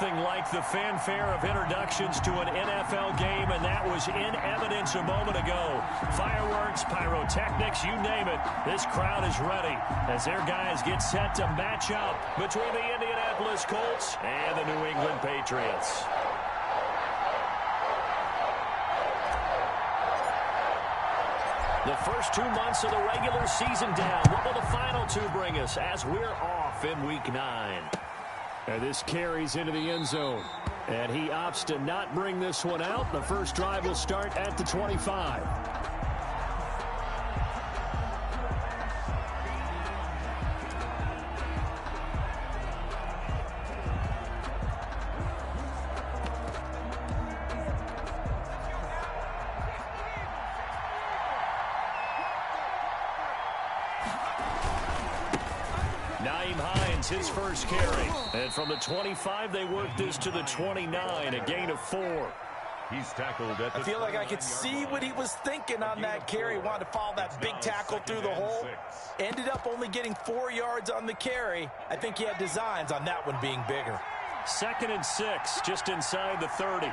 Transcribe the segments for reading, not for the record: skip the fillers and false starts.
Nothing like the fanfare of introductions to an NFL game, and that was in evidence a moment ago. Fireworks, pyrotechnics, you name it. This crowd is ready as their guys get set to match up between the Indianapolis Colts and the New England Patriots. The first 2 months of the regular season down. What will the final two bring us as we're off in Week 9? And this carries into the end zone. And he opts to not bring this one out. The first drive will start at the 25. His first carry. And from the 25, they work this to the 29, a gain of 4. He's tackled at the I feel like I could see what he was thinking on that carry. Wanted to follow that big tackle through the hole. Ended up only getting 4 yards on the carry. I think he had designs on that one being bigger. 2nd and 6, just inside the 30.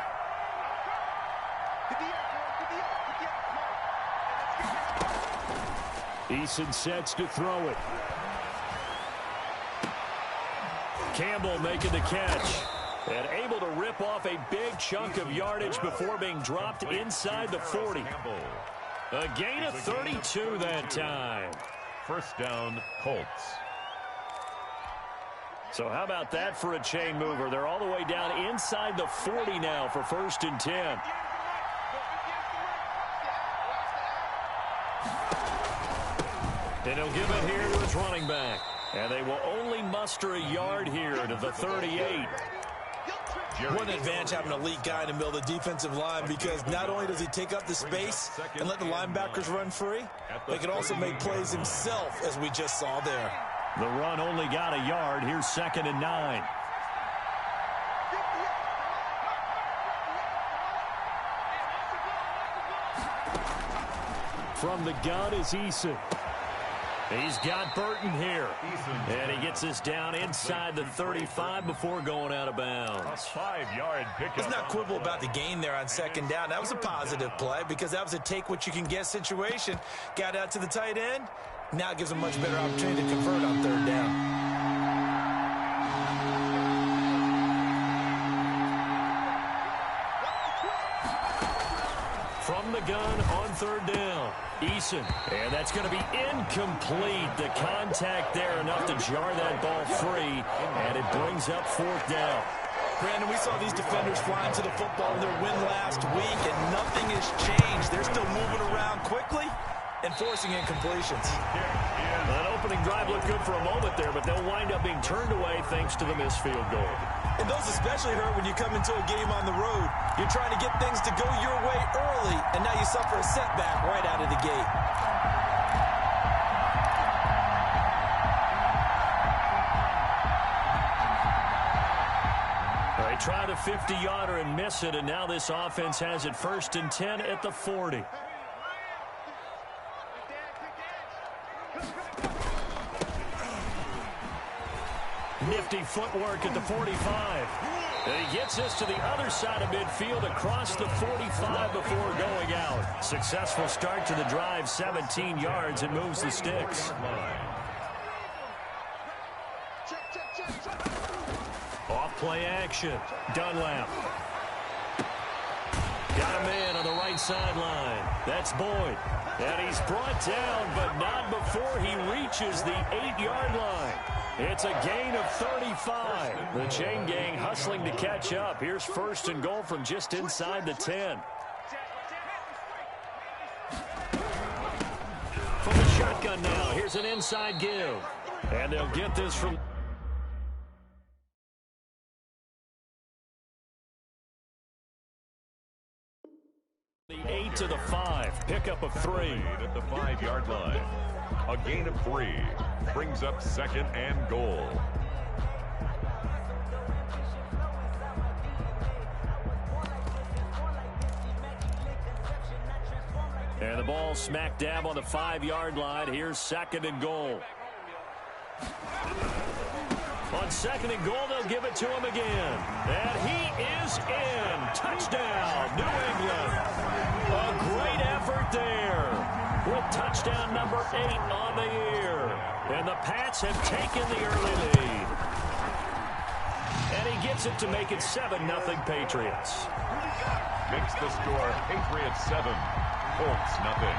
Eason sets to throw it. Campbell making the catch and able to rip off a big chunk of yardage before being dropped inside the 40. A gain of 32 that time. First down, Colts. So how about that for a chain mover? They're all the way down inside the 40 now for 1st and 10. And he'll give it here to his running back. And they will only muster a yard here to the 38. What an advantage having an elite guy in the middle of the defensive line, because not only does he take up the space and let the linebackers run free, but he can also make plays himself, as we just saw there. The run only got a yard. Here's 2nd and 9. From the gun is Eason. He's got Burton here. And he gets us down inside the 35 before going out of bounds. A 5-yard pickup. Let's not quibble about the gain there on 2nd down. That was a positive play because that was a take-what-you-can-get situation. Got out to the tight end. Now it gives him a much better opportunity to convert on 3rd down. From the gun on 3rd down. Eason, and that's going to be incomplete. The contact there enough to jar that ball free, and it brings up 4th down. Brandon, we saw these defenders flying to the football in their win last week, and nothing has changed. They're still moving around quickly and forcing incompletions. That opening drive looked good for a moment there, but they'll wind up being turned away thanks to the missed field goal. And those especially hurt when you come into a game on the road. You're trying to get things to go your way early, and now you suffer a setback right out of the gate. They try the 50-yarder and miss it, and now this offense has it 1st and 10 at the 40. Nifty footwork at the 45. And he gets us to the other side of midfield across the 45 before going out. Successful start to the drive, 17 yards, and moves the sticks. Off play action. Dunlap. Got a man on the right sideline. That's Boyd. And he's brought down, but not before he reaches the 8-yard line. It's a gain of 35. The chain gang hustling to catch up. Here's 1st and goal from just inside the 10. From the shotgun now, here's an inside give. And they'll get this from the 8 to the 5. Pickup of 3. At the 5-yard line. A gain of 3. Brings up 2nd and goal. And the ball smack dab on the 5-yard line. Here's 2nd and goal. On On 2nd and goal, they'll give it to him again. And he is in. Touchdown, New England. A great effort there with touchdown number 8 on the year. And the Pats have taken the early lead. And he gets it to make it 7-0 Patriots. Makes the score Patriots 7, Colts nothing.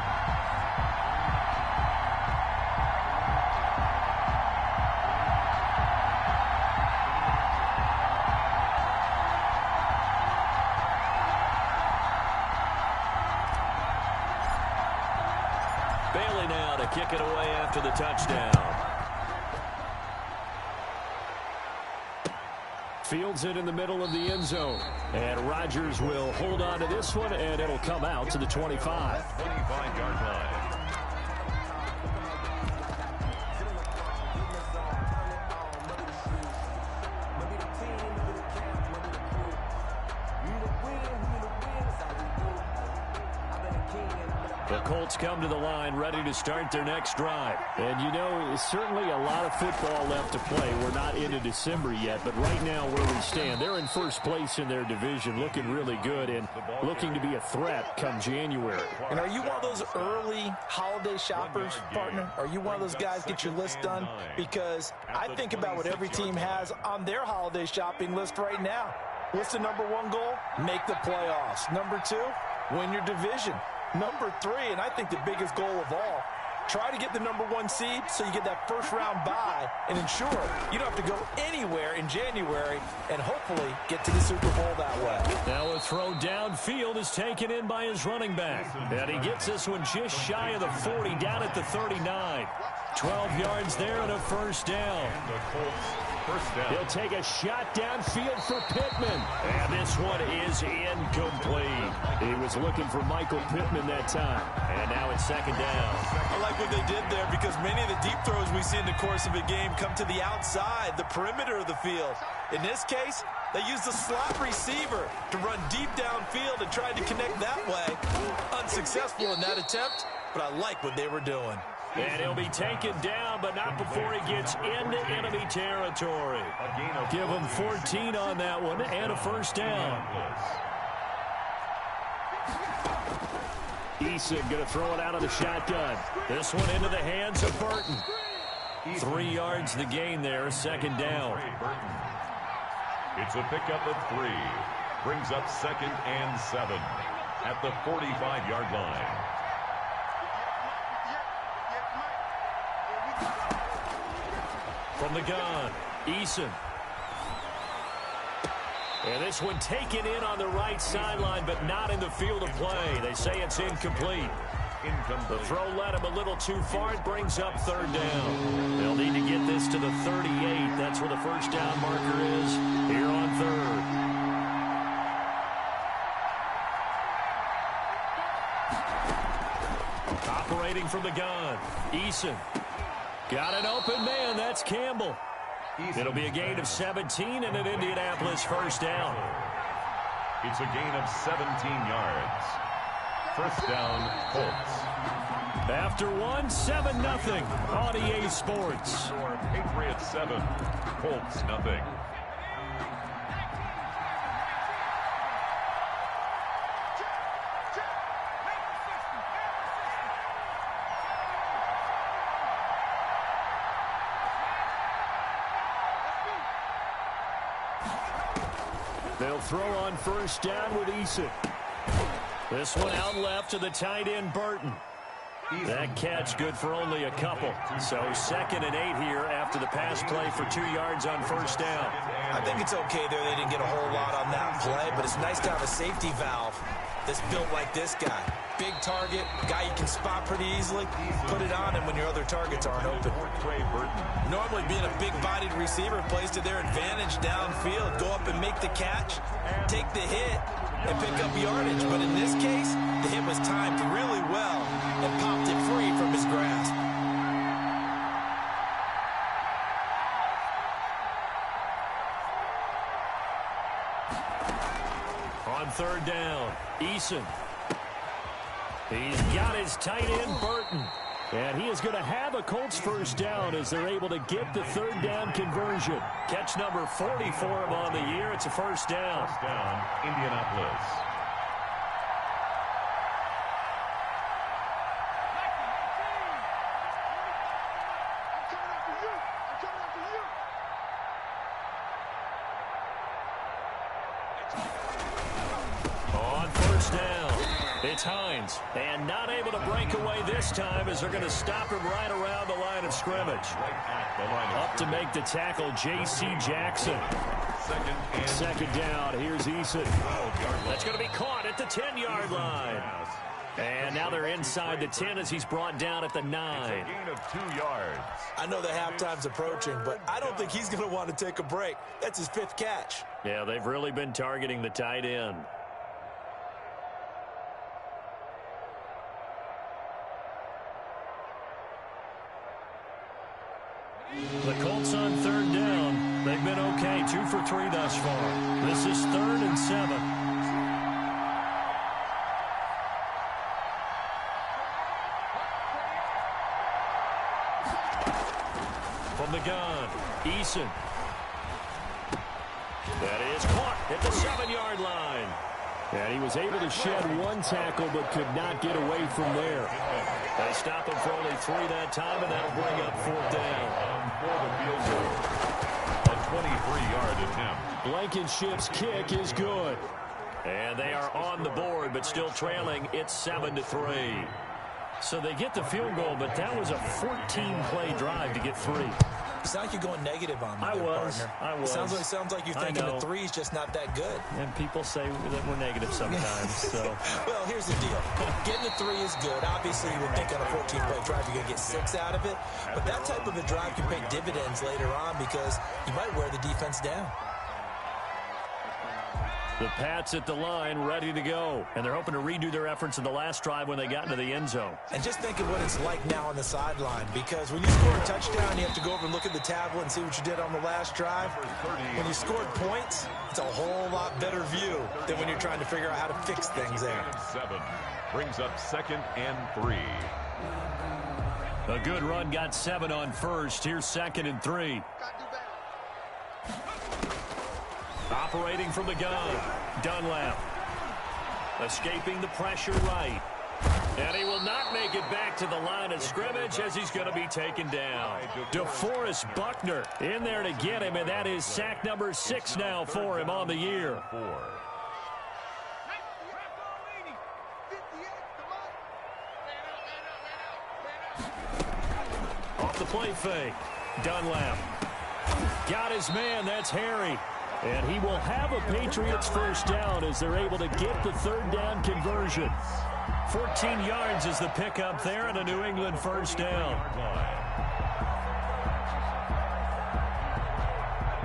Bailey now to kick it away after the touchdown. Fields it in the middle of the end zone. And Rodgers will hold on to this one, and it'll come out to the 25. 25-yard line. The Colts come to the line ready to start their next drive. And, you know, certainly a lot of football left to play. We're not into December yet, but right now where we stand, they're in first place in their division, looking really good and looking to be a threat come January. And are you one of those early holiday shoppers, partner? Are you one of those guys get your list done? Because I think about what every team has on their holiday shopping list right now. What's the number 1 goal? Make the playoffs. Number 2, win your division. Number 3, and I think the biggest goal of all, try to get the number 1 seed so you get that first-round bye and ensure you don't have to go anywhere in January and hopefully get to the Super Bowl that way. Now a throw downfield is taken in by his running back. And he gets this one just shy of the 40, down at the 39. 12 yards there and a first down. The Colts first down. He'll take a shot downfield for Pittman. And this one is incomplete. He was looking for Michael Pittman that time. And now it's 2nd down. I like what they did there because many of the deep throws we see in the course of a game come to the outside, the perimeter of the field. In this case, they used the slot receiver to run deep downfield and tried to connect that way. Unsuccessful in that attempt, but I like what they were doing. And he'll be taken down, but not before he gets into enemy territory. Give him 14 on that one and a first down. Eason going to throw it out of the shotgun. This one into the hands of Burton. 3 yards the gain there, 2nd down. It's a pickup of 3. Brings up 2nd and 7 at the 45-yard line. From the gun, Eason. And this one taken in on the right sideline, but not in the field of play. They say it's incomplete. The throw led him a little too far. It brings up 3rd down. They'll need to get this to the 38. That's where the first down marker is here on 3rd. Operating from the gun, Eason. Got an open man. That's Campbell. It'll be a gain of 17 and an Indianapolis first down. It's a gain of 17 yards. First down, Colts. After 7-0 on EA Sports. Patriots 7, Colts nothing. They'll throw on first down with Eason. This one out left to the tight end, Burton. That catch good for only a couple. So 2nd and 8 here after the pass play for 2 yards on first down. I think it's okay there. They didn't get a whole lot on that play, but it's nice to have a safety valve that's built like this guy. Big target, guy you can spot pretty easily. Put it on him when your other targets aren't open. Normally being a big-bodied receiver plays to their advantage downfield. Go up and make the catch, take the hit, and pick up yardage. But in this case, the hit was timed really well and popped it free from his grasp. On 3rd down, Eason. He's got his tight end, Burton. And he is going to have a Colts first down as they're able to get the third down conversion. Catch number 40 for him on the year. It's a first down. First down, Indianapolis. On first down, it's Hines. And not able to break away this time as they're going to stop him right around the line of scrimmage. Up to make the tackle, J.C. Jackson. Second down, here's Eason. That's going to be caught at the 10-yard line. And now they're inside the 10 as he's brought down at the 9. It's a gain of 2 yards. I know the halftime's approaching, but I don't think he's going to want to take a break. That's his 5th catch. Yeah, they've really been targeting the tight end. The Colts on third down. They've been okay, 2 for 3 thus far. This is 3rd and 7. From the gun, Eason. That is caught at the 7-yard line. And he was able to shed 1 tackle but could not get away from there. They stop him for only 3 that time, and that'll bring up 4th down. For the field goal. A 23-yard attempt. Blankenship's kick is good. And they are on the board, but still trailing. It's 7-3. So they get the field goal, but that was a 14-play drive to get 3. It's not like you're going negative on me, I was. Sounds like you're thinking the 3's just not that good. And people say that we're negative sometimes. So, well, here's the deal. Getting a 3 is good. Obviously, you would think on a 14-play drive you're going to get 6 out of it. But that type of a drive can pay dividends later on because you might wear the defense down. The Pats at the line, ready to go. And they're hoping to redo their efforts in the last drive when they got into the end zone. And just think of what it's like now on the sideline, because when you score a touchdown, you have to go over and look at the tablet and see what you did on the last drive. When you scored points, it's a whole lot better view than when you're trying to figure out how to fix things there. 7 brings up 2nd and 3. A good run got 7 on first. Here's 2nd and 3. Operating from the gun, Dunlap. Escaping the pressure right. And he will not make it back to the line of scrimmage as he's going to be taken down. DeForest Buckner in there to get him, and that is sack number 6 now for him on the year. Off the play fake, Dunlap. Got his man, that's Harry. And he will have a Patriots first down as they're able to get the third down conversion. 14 yards is the pickup there and a New England first down.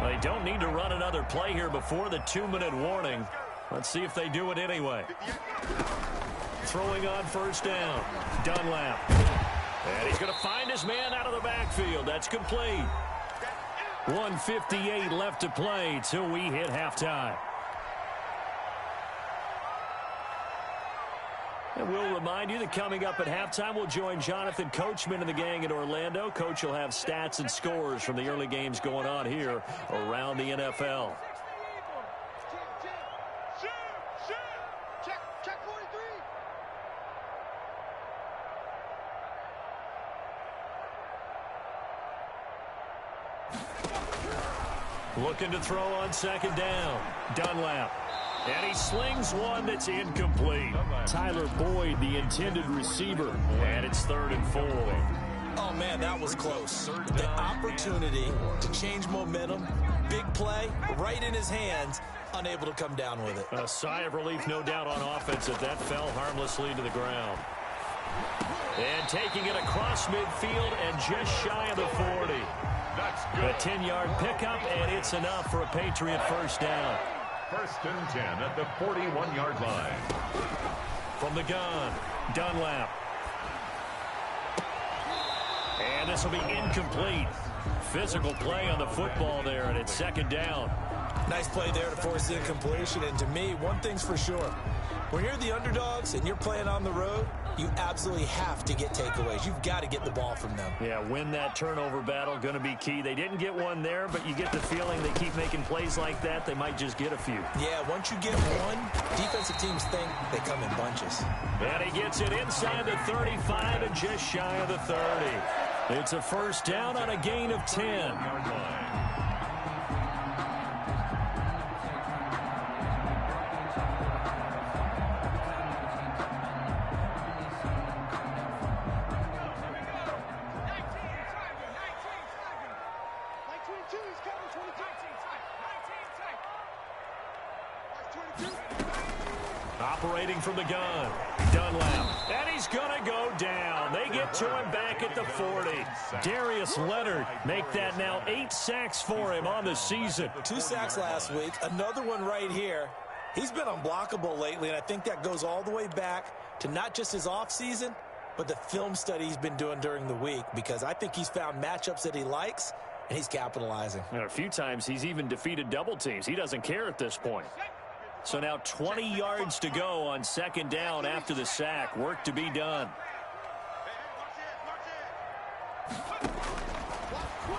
They don't need to run another play here before the 2-minute warning. Let's see if they do it anyway. Throwing on first down, Dunlap. And he's going to find his man out of the backfield. That's complete. 1:58 left to play till we hit halftime. And we'll remind you that coming up at halftime, we'll join Jonathan Coachman and the gang in Orlando. Coach will have stats and scores from the early games going on here around the NFL. Looking to throw on second down. Dunlap. And he slings one that's incomplete. Tyler Boyd, the intended receiver. And it's 3rd and 4. Oh, man, that was close. The opportunity to change momentum, big play, right in his hands, unable to come down with it. A sigh of relief, no doubt, on offense if that fell harmlessly to the ground. And taking it across midfield and just shy of the 40. That's good. A 10-yard pickup, and it's enough for a Patriot first down. 1st and 10 at the 41-yard line. From the gun, Dunlap. And this will be incomplete. Physical play on the football there, and it's 2nd down. Nice play there to force the incompletion. And to me, one thing's for sure. When you're the underdogs and you're playing on the road, you absolutely have to get takeaways. You've got to get the ball from them. Yeah, win that turnover battle, going to be key. They didn't get one there, but you get the feeling they keep making plays like that, they might just get a few. Yeah, once you get one, defensive teams think they come in bunches. And he gets it inside the 35 and just shy of the 30. It's a first down on a gain of 10. Operating from the gun, Dunlap, and he's going to go down. They get to him back at the 40. Darius Leonard make that now 8 sacks for him on the season. 2 sacks last week, another one right here. He's been unblockable lately, and I think that goes all the way back to not just his offseason, but the film study he's been doing during the week, because I think he's found matchups that he likes, and he's capitalizing. And a few times he's even defeated double teams. He doesn't care at this point. So now 20 yards to go on second down after the sack. Work to be done.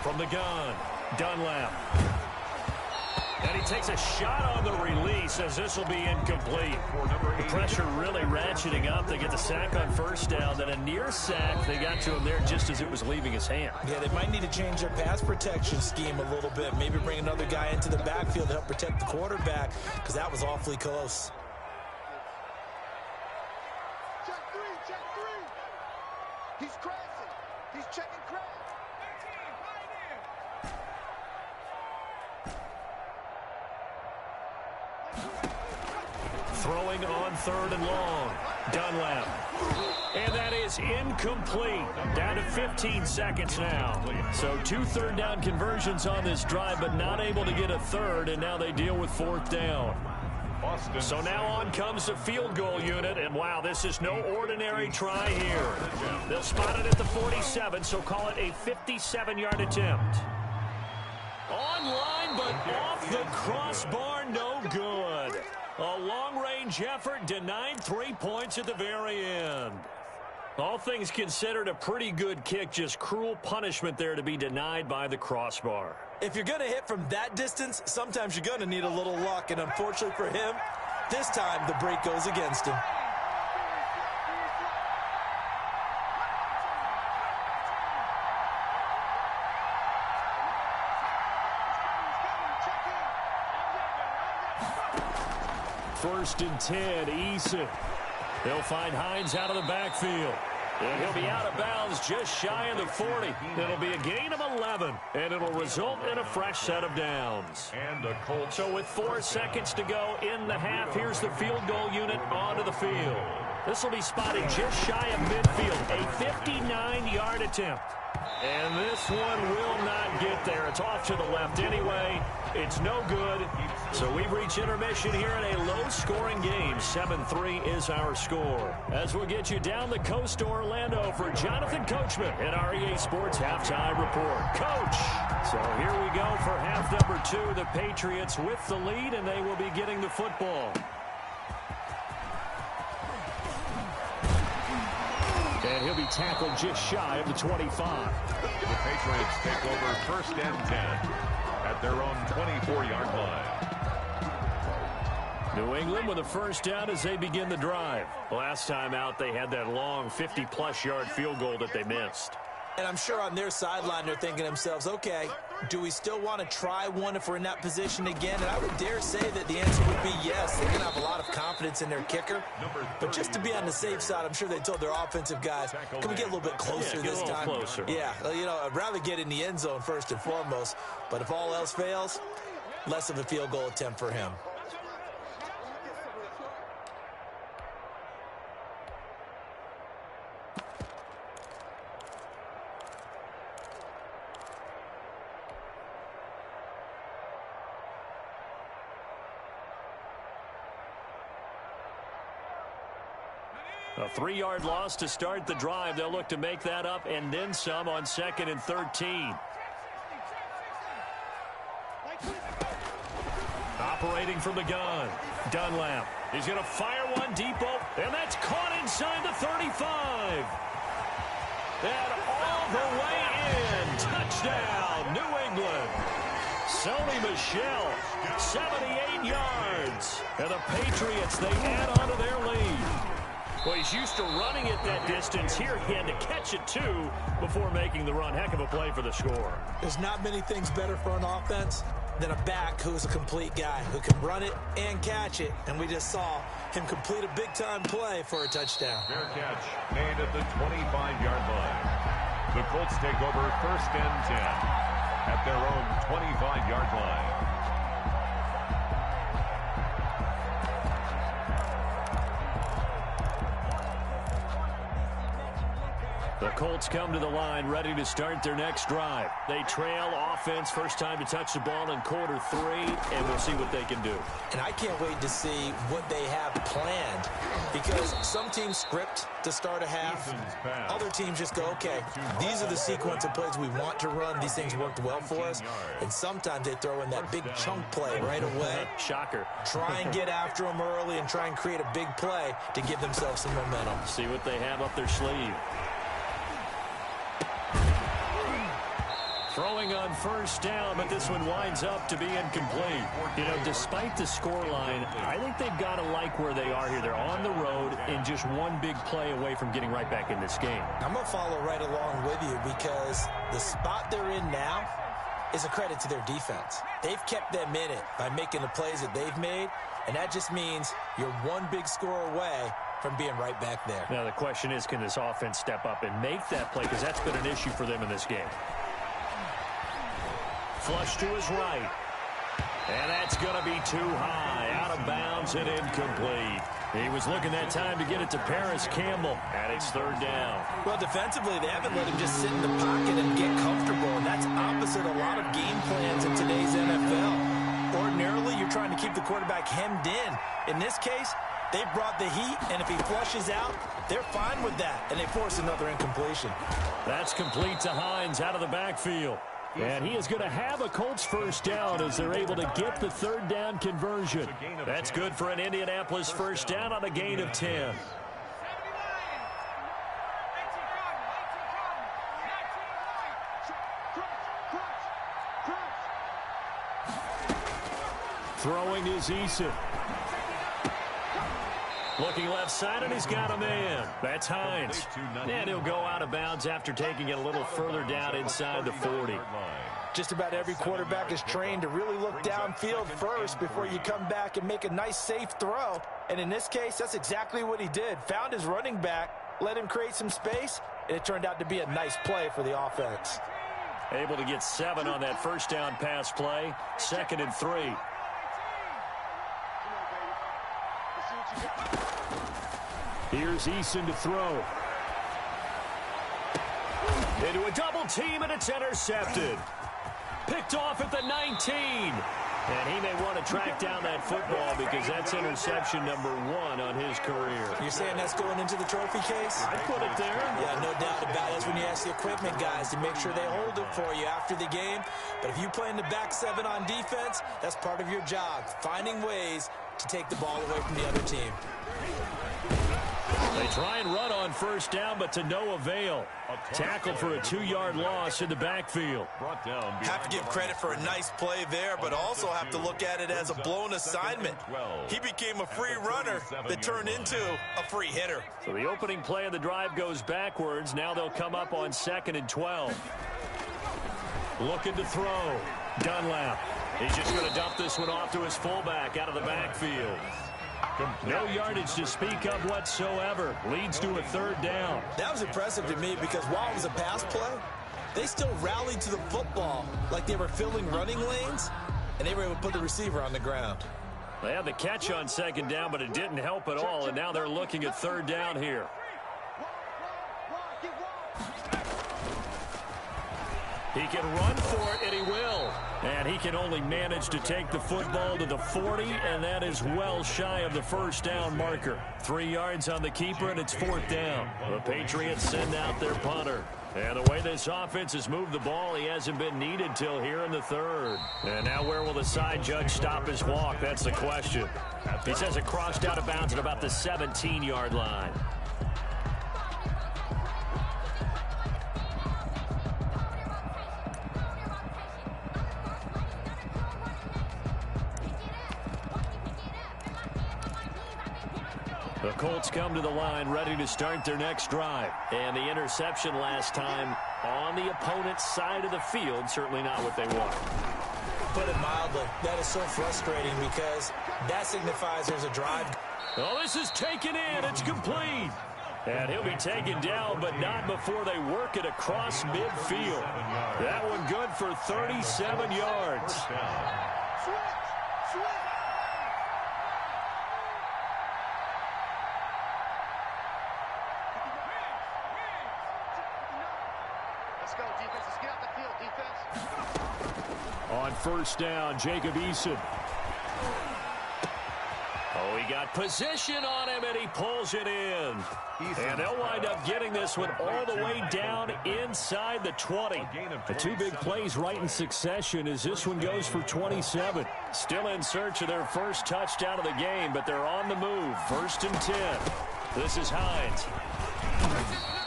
From the gun, Dunlap. And he takes a shot on the release as this will be incomplete. The pressure really ratcheting up. They get the sack on first down. Then a near sack. They got to him there just as it was leaving his hand. Yeah, they might need to change their pass protection scheme a little bit. Maybe bring another guy into the backfield to help protect the quarterback, because that was awfully close. Check three. He's crashing. He's checking crash. Throwing on third and long. Dunlap. And that is incomplete. Down to 15 seconds now. So 2 third down conversions on this drive, but not able to get a third, and now they deal with fourth down. So now on comes the field goal unit, and wow, this is no ordinary try here. They'll spot it at the 47, so call it a 57-yard attempt. Online, but off the crossbar, no good. A long-range effort denied 3 points at the very end. All things considered, a pretty good kick, just cruel punishment there to be denied by the crossbar. If you're going to hit from that distance, sometimes you're going to need a little luck, and unfortunately for him, this time the break goes against him. First and 10, Eason. They'll find Hines out of the backfield. And he'll be out of bounds just shy of the 40. It'll be a gain of 11, and it'll result in a fresh set of downs. So with 4 seconds to go in the half, here's the field goal unit onto the field. This will be spotted just shy of midfield, a 59-yard attempt. And this one will not get there. It's off to the left anyway. It's no good. So we've reached intermission here in a low-scoring game. 7-3 is our score. As we'll get you down the coast to Orlando for Jonathan Coachman in our EA Sports Halftime Report. Coach! So here we go for half number 2. The Patriots with the lead, and they will be getting the football. And he'll be tackled just shy of the 25. The Patriots take over first and 10 at their own 24-yard line. New England with a first down as they begin the drive. Last time out, they had that long 50-plus yard field goal that they missed. And I'm sure on their sideline they're thinking to themselves, okay, do we still want to try one if we're in that position again? And I would dare say that the answer would be yes. They're going to have a lot of confidence in their kicker. But just to be on the safe side, I'm sure they told their offensive guys, can we get a little bit closer this time? Closer. Yeah, you know, I'd rather get in the end zone first and foremost. But if all else fails, less of a field goal attempt for him. A 3-yard loss to start the drive. They'll look to make that up and then some on 2nd and 13. Operating from the gun, Dunlap. He's going to fire one deep, and that's caught inside the 35. And all the way in. Touchdown, New England. Sony Michel, 78 yards. And the Patriots, they add on to their lead. Well, he's used to running it that distance. Here he had to catch it, too, before making the run. Heck of a play for the score. There's not many things better for an offense than a back who's a complete guy, who can run it and catch it. And we just saw him complete a big-time play for a touchdown. Fair catch made at the 25-yard line. The Colts take over 1st and 10 at their own 25-yard line. The Colts come to the line ready to start their next drive. They trail offense, first time to touch the ball in quarter 3, and we'll see what they can do. And I can't wait to see what they have planned, because some teams script to start a half. Other teams just go, okay, these are the sequence of plays we want to run. These things worked well for us. And sometimes they throw in that big chunk play right away. Shocker. Try and get after them early and try and create a big play to give themselves some momentum. See what they have up their sleeve. Throwing on first down, but this one winds up to be incomplete. You know, despite the scoreline, I think they've got to like where they are here. They're on the road and just one big play away from getting right back in this game. I'm going to follow right along with you, because the spot they're in now is a credit to their defense. They've kept them in it by making the plays that they've made, and that just means you're one big score away from being right back there. Now, the question is, can this offense step up and make that play, because that's been an issue for them in this game. Flush to his right. And that's going to be too high. Out of bounds and incomplete. He was looking that time to get it to Paris Campbell. And it's 3rd down. Well, defensively, they haven't let him just sit in the pocket and get comfortable. And that's opposite a lot of game plans in today's NFL. Ordinarily, you're trying to keep the quarterback hemmed in. In this case, they brought the heat, and if he flushes out, they're fine with that. And they force another incompletion. That's complete to Hines out of the backfield. And he is going to have a Colts first down as they're able to get the 3rd down conversion. That's good for an Indianapolis first down on a gain of 10. Throwing is Eason. Looking left side, and he's got a man. That's Hines. And he'll go out of bounds after taking it a little further down inside the 40. Just about every quarterback is trained to really look downfield first before you come back and make a nice, safe throw. And in this case, that's exactly what he did. Found his running back, let him create some space, and it turned out to be a nice play for the offense. Able to get 7 on that first down pass play. 2nd and 3. Here's Eason to throw. Into a double team, and it's intercepted. Picked off at the 19. And he may want to track down that football, because that's interception number 1 on his career. You're saying that's going into the trophy case? I put it there. Yeah, no doubt about it. That's when you ask the equipment guys to make sure they hold it for you after the game. But if you play in the back 7 on defense, that's part of your job, finding ways to take the ball away from the other team. They try and run on first down, but to no avail. Tackled for a 2-yard loss in the backfield. Have to give credit for a nice play there, but also have to look at it as a blown assignment. He became a free runner that turned into a free hitter. So the opening play of the drive goes backwards. Now they'll come up on 2nd and 12. Looking to throw. Dunlap. He's just going to dump this one off to his fullback out of the backfield. No yardage to speak of whatsoever. Leads to a 3rd down. That was impressive to me, because while it was a pass play, they still rallied to the football like they were filling running lanes, and they were able to put the receiver on the ground. They had the catch on 2nd down, but it didn't help at all, and now they're looking at 3rd down here. He can run for it, and he will. And he can only manage to take the football to the 40, and that is well shy of the first down marker. 3 yards on the keeper, and it's 4th down. The Patriots send out their punter. And the way this offense has moved the ball, he hasn't been needed till here in the 3rd. And now where will the side judge stop his walk? That's the question. He says it crossed out of bounds at about the 17-yard line. The Colts come to the line ready to start their next drive. And the interception last time on the opponent's side of the field, certainly not what they want. Put it mildly, that is so frustrating because that signifies there's a drive. Oh, this is taken in. It's complete. And he'll be taken down, but not before they work it across midfield. That one good for 37 yards. On first down, Jacob Eason. Oh, he got position on him, and he pulls it in. And they'll wind up getting this one all the way down inside the 20. The 2 big plays right in succession as this one goes for 27. Still in search of their first touchdown of the game, but they're on the move. 1st and 10. This is Hines.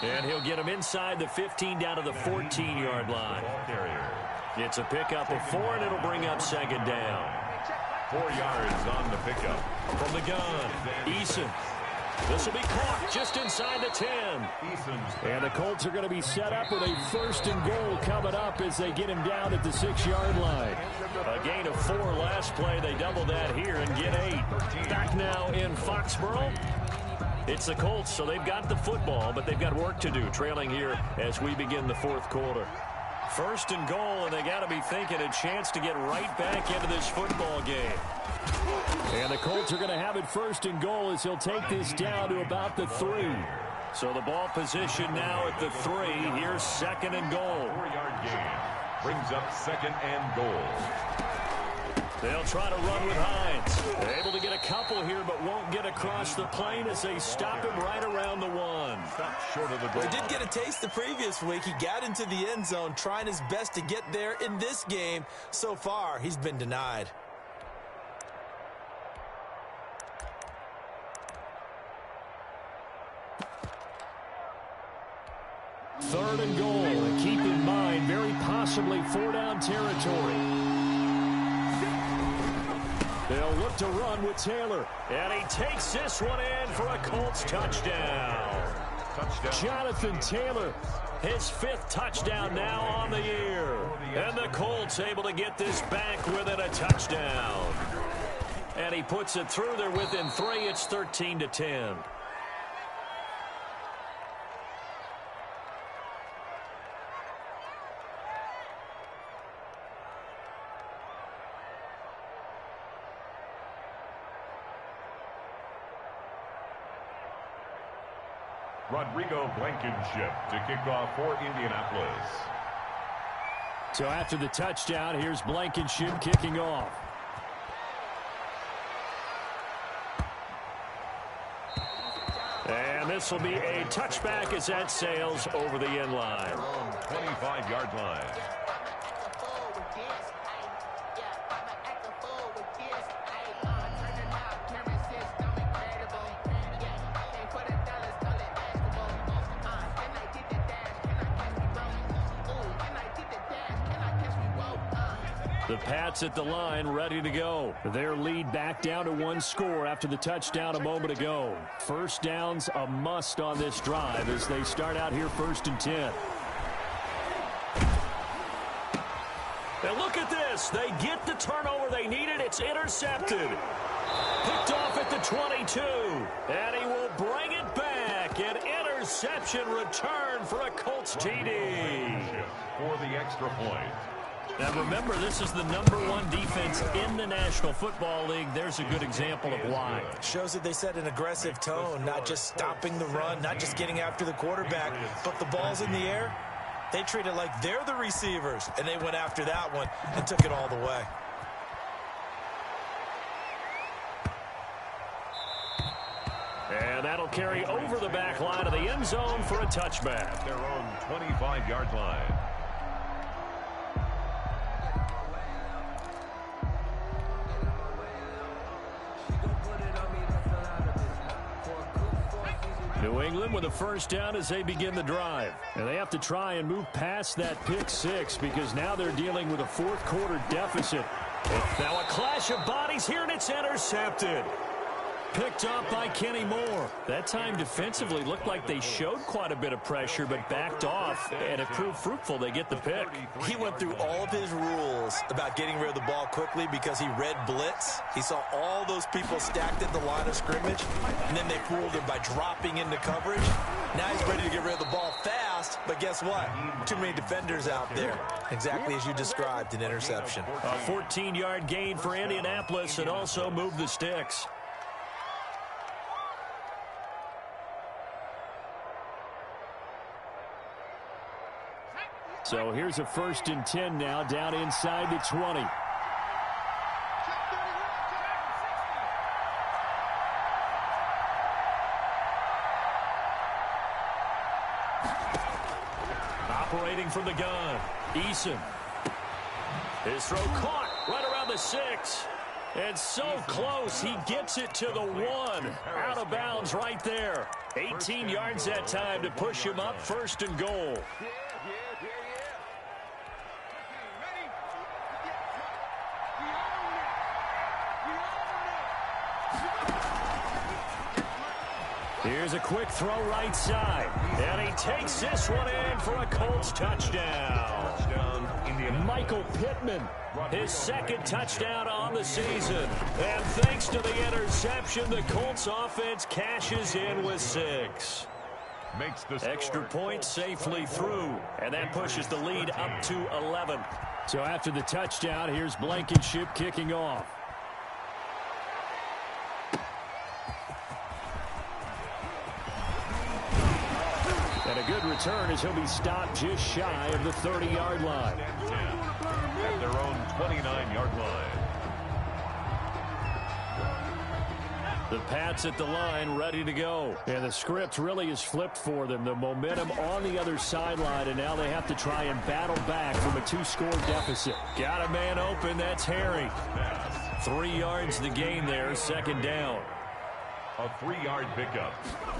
And he'll get him inside the 15 down to the 14-yard line. It's a pickup of 4, and it'll bring up 2nd down. 4 yards on the pickup. From the gun, Eason. This will be caught just inside the 10. And the Colts are going to be set up with a 1st and goal coming up as they get him down at the 6-yard line. A gain of 4 last play. They double that here and get 8. Back now in Foxborough. It's the Colts, so they've got the football, but they've got work to do, trailing here as we begin the 4th quarter. 1st and goal, and they got to be thinking a chance to get right back into this football game. And the Colts are going to have it 1st and goal as he'll take this down to about the 3. So the ball position now at the 3. Here's 2nd and goal. 4-yard gain brings up 2nd and goal. They'll try to run with Hines. They're able to get a couple here, but won't get across the plane as they stop him right around the 1. Stop short of the goal. He did get a taste the previous week. He got into the end zone, trying his best to get there in this game. So far, he's been denied. Third and goal, and keep in mind, very possibly 4-down territory. They'll look to run with Taylor, and he takes this one in for a Colts touchdown. Jonathan Taylor, his 5th touchdown now on the year. And the Colts able to get this back within a touchdown. And he puts it through there within 3. It's 13-10. Rodrigo Blankenship to kick off for Indianapolis. So after the touchdown, here's Blankenship kicking off. And this will be a touchback as that sails over the end line. 25-yard line. The Pats at the line ready to go. Their lead back down to 1 score after the touchdown a moment ago. 1st down's a must on this drive as they start out here 1st and 10. And look at this. They get the turnover they needed. It's intercepted. Picked off at the 22. And he will bring it back. An interception return for a Colts TD. For the extra point. Now remember, this is the #1 defense in the National Football League. There's a good example of why. Shows that they set an aggressive tone, not just stopping the run, not just getting after the quarterback, but the ball's in the air. They treat it like they're the receivers, and they went after that one and took it all the way. And that'll carry over the back line of the end zone for a touchback. Their own 25-yard line. New England with a first down as they begin the drive. And they have to try and move past that pick six because now they're dealing with a fourth quarter deficit. Now a clash of bodies here, and it's intercepted. Picked up by Kenny Moore. That time defensively looked like they showed quite a bit of pressure but backed off, and it proved fruitful. They get the pick. He went through all of his rules about getting rid of the ball quickly because he read blitz. He saw all those people stacked at the line of scrimmage, and then they fooled him by dropping into coverage. Now he's ready to get rid of the ball fast, but guess what? Too many defenders out there. Exactly as you described, an interception. A 14-yard gain for Indianapolis and also moved the sticks. So here's a 1st and 10 now, down inside the 20. Operating from the gun, Eason. His throw caught right around the 6. And so close, he gets it to the 1. Out of bounds right there. 18 yards that time to push him up, 1st and goal. Here's a quick throw right side. And he takes this one in for a Colts touchdown. Michael Pittman, his 2nd touchdown on the season. And thanks to the interception, the Colts offense cashes in with 6. Makes the extra point safely through. And that pushes the lead up to 11. So after the touchdown, here's Blankenship kicking off. And a good return as he'll be stopped just shy of the 30-yard line. At their own 29-yard line. The Pats at the line ready to go. And the script really is flipped for them. The momentum on the other sideline, and now they have to try and battle back from a 2-score deficit. Got a man open. That's Harry. 3 yards the gain there, 2nd down. A 3-yard pickup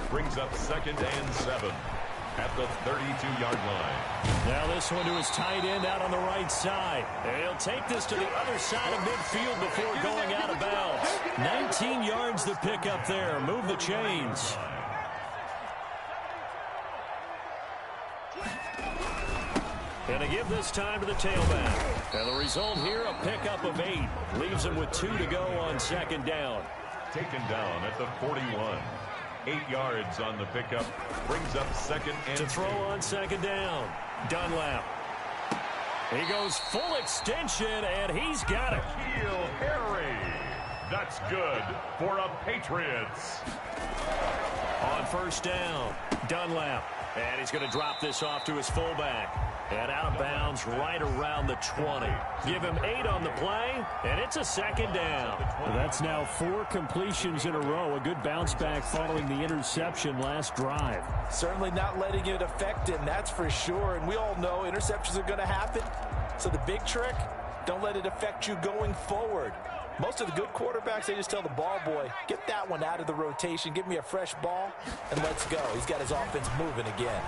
brings up 2nd and 7. At the 32-yard line. Now this one to his tight end out on the right side. And he'll take this to the other side of midfield before going out of bounds. 19 yards the pickup there. Move the chains. And a give this time to the tailback. And the result here, a pickup of 8. Leaves him with 2 to go on 2nd down. Taken down at the 41. 8 yards on the pickup. Brings up 2nd and to throw on 2nd down. Dunlap. He goes full extension, and he's got it. Heel Harry. That's good for a Patriots. On 1st down, Dunlap. And he's going to drop this off to his fullback. And out of bounds right around the 20. Give him 8 on the play, and it's a 2nd down. That's now 4 completions in a row. A good bounce back following the interception last drive. Certainly not letting it affect him, that's for sure. And we all know interceptions are going to happen. So the big trick, don't let it affect you going forward. Most of the good quarterbacks, they just tell the ball boy, get that one out of the rotation, give me a fresh ball, and let's go. He's got his offense moving again.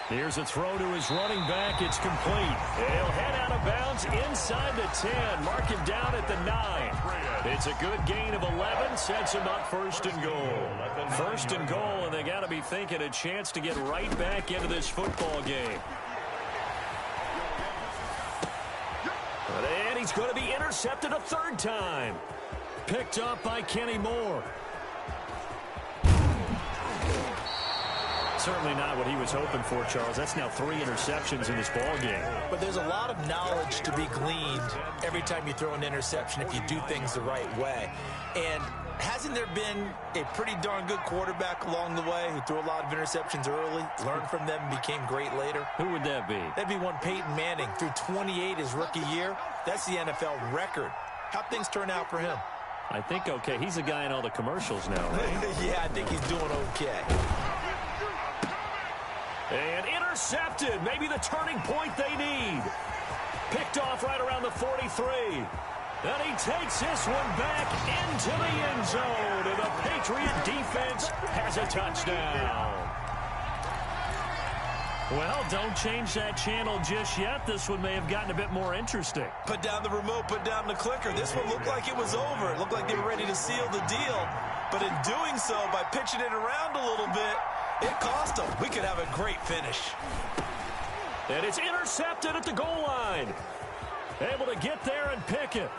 Here's a throw to his running back. It's complete. He'll head out of bounds inside the 10. Mark him down at the 9. It's a good gain of 11. Sets him up 1st and goal. 1st and goal, and they got to be thinking a chance to get right back into this football game. And he's going to be intercepted a 3rd time. Picked up by Kenny Moore. certainly not what he was hoping for, Charles. That's now 3 interceptions in this ball game. But there's a lot of knowledge to be gleaned every time you throw an interception if you do things the right way. And hasn't there been a pretty darn good quarterback along the way who threw a lot of interceptions early, learned from them, and became great later? Who would that be? That'd be one Peyton Manning. Threw 28 his rookie year. That's the NFL record. How'd things turn out for him? I think okay. He's a guy in all the commercials now, right? Yeah, I think he's doing okay. And intercepted. Maybe the turning point they need. Picked off right around the 43. And he takes this one back into the end zone. And the Patriot defense has a touchdown. Well, don't change that channel just yet. This one may have gotten a bit more interesting. Put down the remote, put down the clicker. This one looked like it was over. It looked like they were ready to seal the deal. But in doing so, by pitching it around a little bit, it cost them. We could have a great finish. And it's intercepted at the goal line. Able to get there and pick it.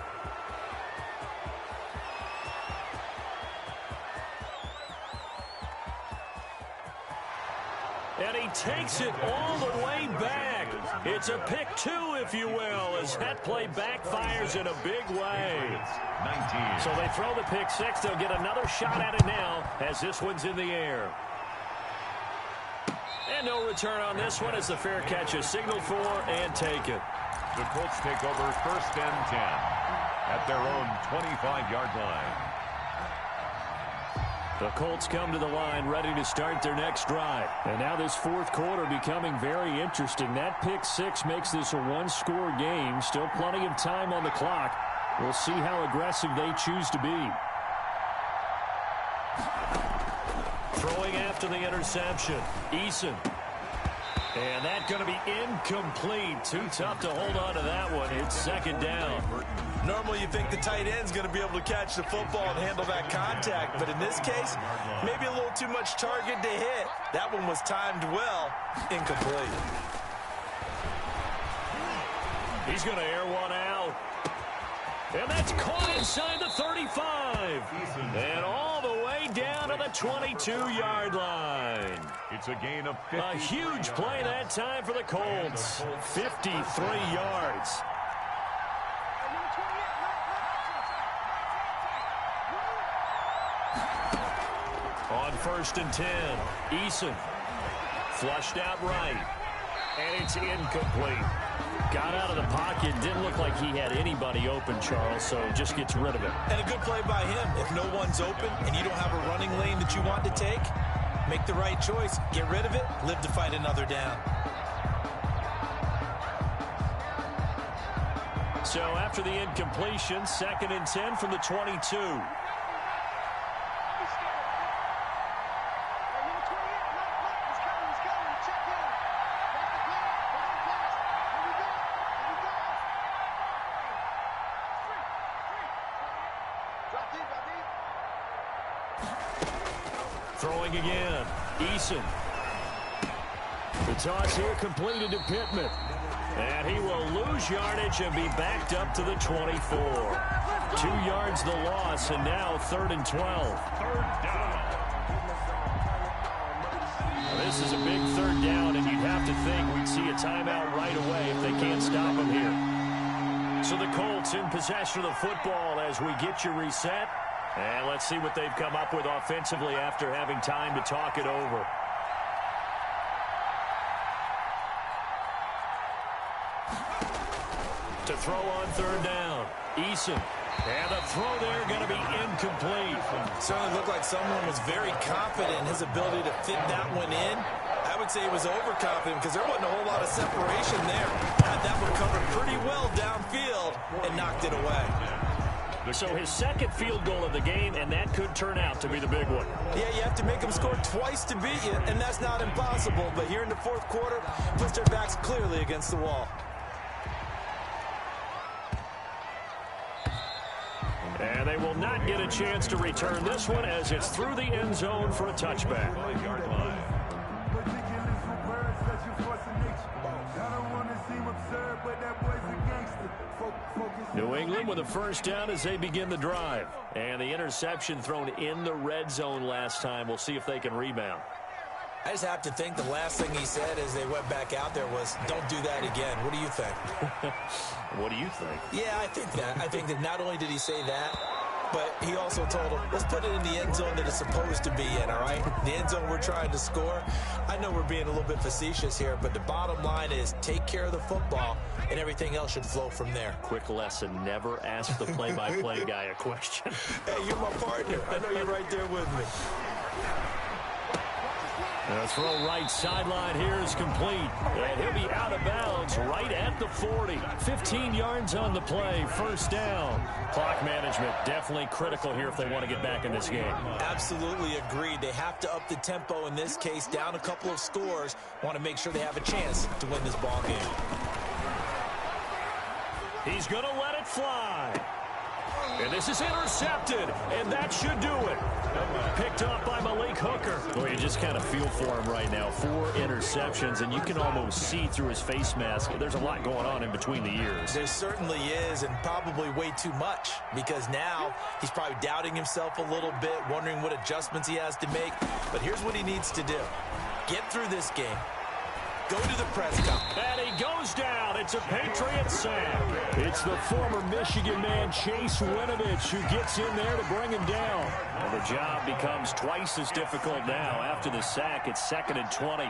And he takes it all the way back. It's a pick 2, if you will, as that play backfires in a big way. 19. So they throw the pick 6. They'll get another shot at it now as this one's in the air. And no return on this one as the fair catch is signaled for and taken. The Colts take over 1st and 10 at their own 25-yard line. The Colts come to the line ready to start their next drive. And now this 4th quarter becoming very interesting. That pick 6 makes this a 1-score game. Still plenty of time on the clock. We'll see how aggressive they choose to be. Throwing after the interception. Eason. And that's going to be incomplete. Too tough to hold on to that one. It's 2nd down. Normally you think the tight end's going to be able to catch the football and handle that contact. But in this case, maybe a little too much target to hit. That one was timed well. Incomplete. He's going to air one out. And that's caught inside the 35. And all the way down to the 22-yard line. It's a gain of 50. A huge play that time for the Colts. 53 yards. On 1st and 10, Eason flushed out right, and it's incomplete. Got out of the pocket, didn't look like he had anybody open, Charles, so just gets rid of it. And a good play by him. If no one's open and you don't have a running lane that you want to take, make the right choice, get rid of it, live to fight another down. So after the incompletion, 2nd and 10 from the 22. Throwing again. Eason. The toss here completed to Pittman. And he will lose yardage and be backed up to the 24. 2 yards the loss, and now 3rd and 12. 3rd down. Now this is a big 3rd down, and you'd have to think we'd see a timeout right away if they can't stop him here. So the Colts in possession of the football as we get you reset. And let's see what they've come up with offensively after having time to talk it over. To throw on 3rd down, Eason. And the throw there going to be incomplete. Certainly looked like someone was very confident in his ability to fit that one in. I would say he was overconfident because there wasn't a whole lot of separation there. Had that one covered pretty well downfield and knocked it away. So his 2nd field goal of the game, and that could turn out to be the big one. Yeah, you have to make them score twice to beat you, and that's not impossible. But here in the 4th quarter, puts their backs clearly against the wall. And they will not get a chance to return this one as it's through the end zone for a touchback. New England with a 1st down as they begin the drive. And the interception thrown in the red zone last time. We'll see if they can rebound. I just have to think the last thing he said as they went back out there was, don't do that again. What do you think? What do you think? Yeah, I think that. I think that not only did he say that, but he also told him, let's put it in the end zone that it's supposed to be in, all right? The end zone we're trying to score. I know we're being a little bit facetious here, but the bottom line is take care of the football, and everything else should flow from there. Quick lesson, never ask the play-by-play guy a question. Hey, you're my partner. I know you're right there with me. The throw right sideline here is complete. And he'll be out of bounds right at the 40. 15 yards on the play. First down. Clock management definitely critical here if they want to get back in this game. Absolutely agreed. They have to up the tempo in this case, down a couple of scores. Want to make sure they have a chance to win this ball game. He's going to let it fly. And this is intercepted, and that should do it. Picked off by Malik Hooker. Well, you just kind of feel for him right now. 4 interceptions, and you can almost see through his face mask. There's a lot going on in between the ears. There certainly is, and probably way too much, because now he's probably doubting himself a little bit, wondering what adjustments he has to make. But here's what he needs to do. Get through this game. Go to the press conference. And he goes down. It's a Patriot sack. It's the former Michigan man, Chase Winovich, who gets in there to bring him down. And the job becomes twice as difficult now. After the sack, it's 2nd and 20.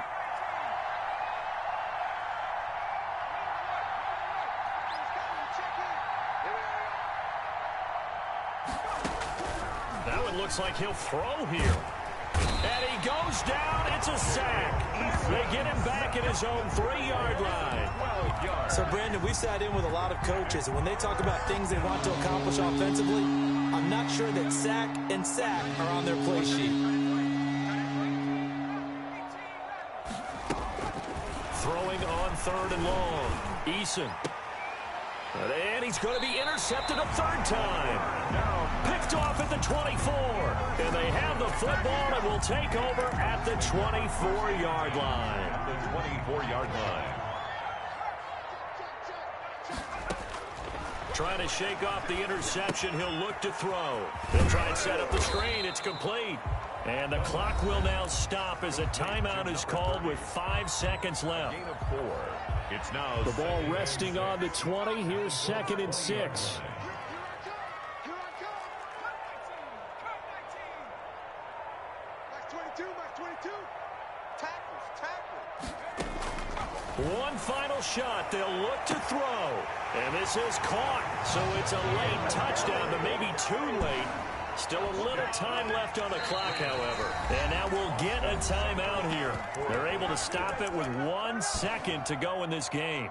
That one looks like he'll throw here. And he goes down. It's a sack. They get him back at his own 3-yard line. So, Brandon, we've sat in with a lot of coaches, and when they talk about things they want to accomplish offensively, I'm not sure that sack and sack are on their play sheet. Throwing on 3rd and long. Eason. And he's going to be intercepted a 3rd time. Picked off at the 24. And they have the football and will take over at the 24-yard line. The 24-yard line. Trying to shake off the interception. He'll look to throw. He'll try and set up the screen. It's complete. And the clock will now stop as a timeout is called with 5 seconds left. Gain of 4. It's now the ball resting on the 20. Here's 2nd and 6. One final shot. They'll look to throw. And this is caught. So it's a late touchdown, but maybe too late. Still a little time left on the clock, however. And now we'll get a timeout here. They're able to stop it with 1 second to go in this game.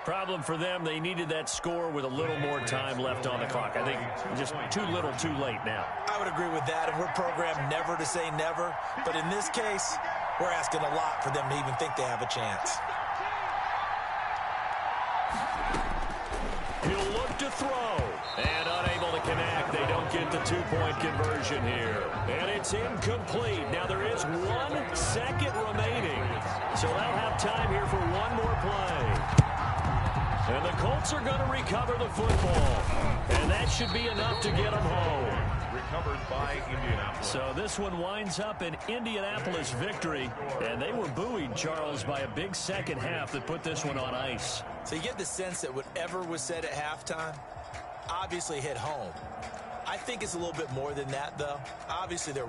Problem for them, they needed that score with a little more time left on the clock. I think just too little, too late now. I would agree with that, and we're programmed never to say never. But in this case, we're asking a lot for them to even think they have a chance. He'll look to throw. And unable to connect. They don't get the 2-point conversion here. And it's incomplete. Now there is 1 second remaining. So they'll have time here for one more play. And the Colts are going to recover the football. And that should be enough to get them home. Recovered by Indianapolis. So this one winds up an Indianapolis victory. And they were buoyed, Charles, by a big second half that put this one on ice. So you get the sense that whatever was said at halftime obviously hit home. I think it's a little bit more than that, though. Obviously, they're